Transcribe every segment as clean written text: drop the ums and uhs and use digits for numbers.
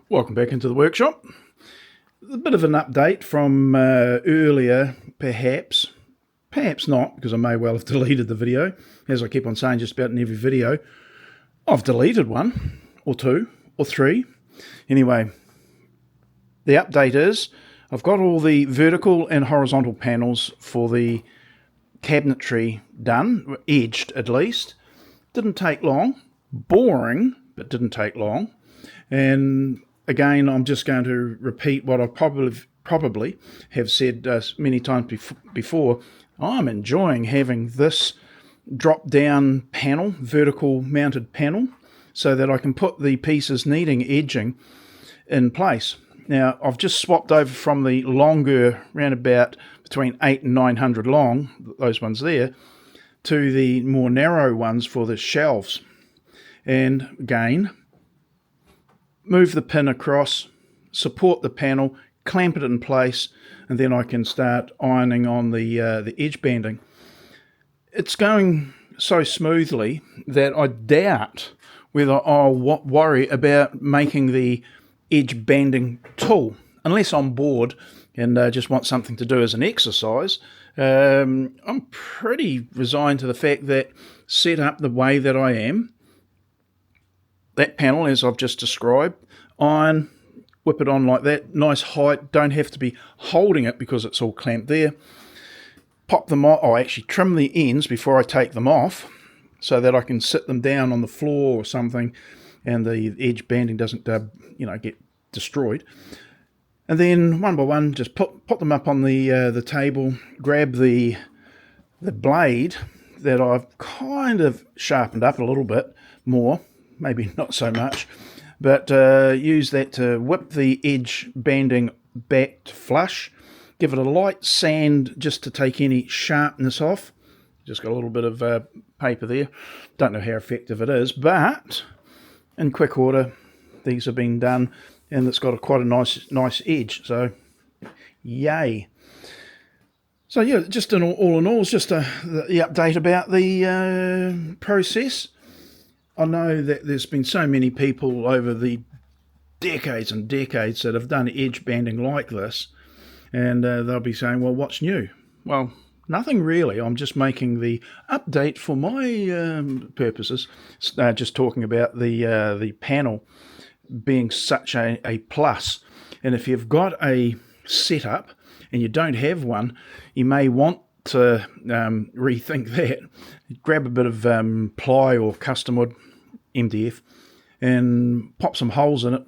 Welcome back into the workshop. A bit of an update from earlier, perhaps not, because I may well have deleted the video. As I keep on saying just about in every video, I've deleted one, or two, or three. Anyway, the update is I've got all the vertical and horizontal panels for the cabinetry done, edged at least. Didn't take long. Boring, but didn't take long. And again, I'm just going to repeat what I probably have said many times before. I'm enjoying having this drop-down panel, vertical mounted panel, so that I can put the pieces needing edging in place. Now, I've just swapped over from the longer, round about between 800 and 900 long, those ones there, to the more narrow ones for the shelves. And again, move the pin across, support the panel, clamp it in place, and then I can start ironing on the edge banding. It's going so smoothly that I doubt whether I'll worry about making the edge banding tool, unless I'm bored and just want something to do as an exercise. I'm pretty resigned to the fact that set up the way that I am, that panel, as I've just described, iron, whip it on like that, nice height, don't have to be holding it because it's all clamped there. Pop them off, I'll actually trim the ends before I take them off so that I can sit them down on the floor or something and the edge banding doesn't get destroyed. And then one by one, just put them up on the table, grab the blade that I've kind of sharpened up a little bit more, maybe not so much, but use that to whip the edge banding back to flush. Give it a light sand just to take any sharpness off. Just got a little bit of paper there. Don't know how effective it is, but in quick order, these have been done, and it's got quite a nice edge. So, yay! So yeah, just all in all, it's just the update about the process. I know that there's been so many people over the decades and decades that have done edge banding like this, and they'll be saying, well, what's new? Well, nothing really. I'm just making the update for my purposes, just talking about the panel being such a plus. And if you've got a setup and you don't have one, you may want to rethink that. Grab a bit of ply or custom wood, MDF, and pop some holes in it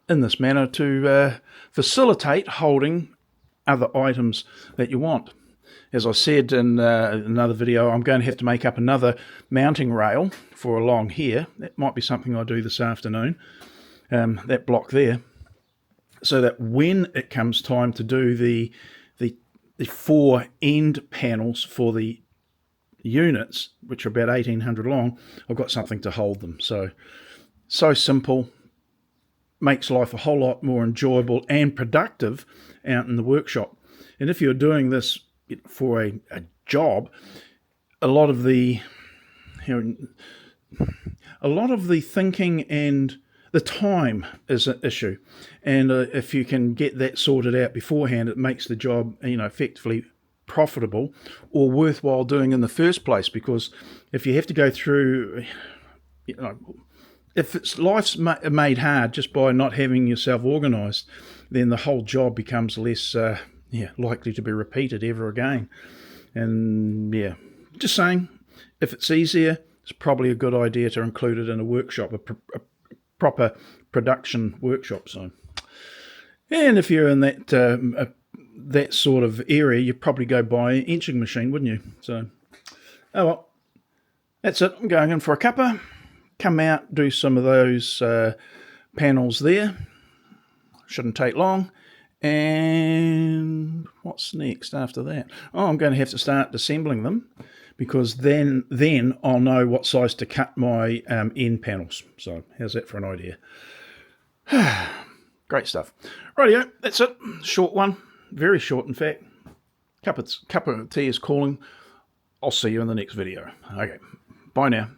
in this manner to facilitate holding other items that you want. As I said in another video, I'm going to have to make up another mounting rail for along here. That might be something I'll do this afternoon, that block there, so that when it comes time to do the four end panels for the units, which are about 1800 long, I've got something to hold them. So simple, makes life a whole lot more enjoyable and productive out in the workshop. And if you're doing this for a job, a lot of the thinking and the time is an issue, and if you can get that sorted out beforehand, it makes the job effectively profitable or worthwhile doing in the first place. Because if you have to go through, if life's made hard just by not having yourself organised, then the whole job becomes less likely to be repeated ever again. And just saying, if it's easier, it's probably a good idea to include it in a workshop, a proper production workshop. So, and if you're in that sort of area, you'd probably go buy an etching machine, wouldn't you? So, oh well, that's it. I'm going in for a cuppa. Come out, do some of those panels there. Shouldn't take long. And what's next after that? Oh, I'm going to have to start assembling them, because then I'll know what size to cut my end panels. So how's that for an idea? Great stuff. Rightio, that's it. Short one. Very short, in fact. Cup of tea is calling. I'll see you in the next video. Okay, bye now.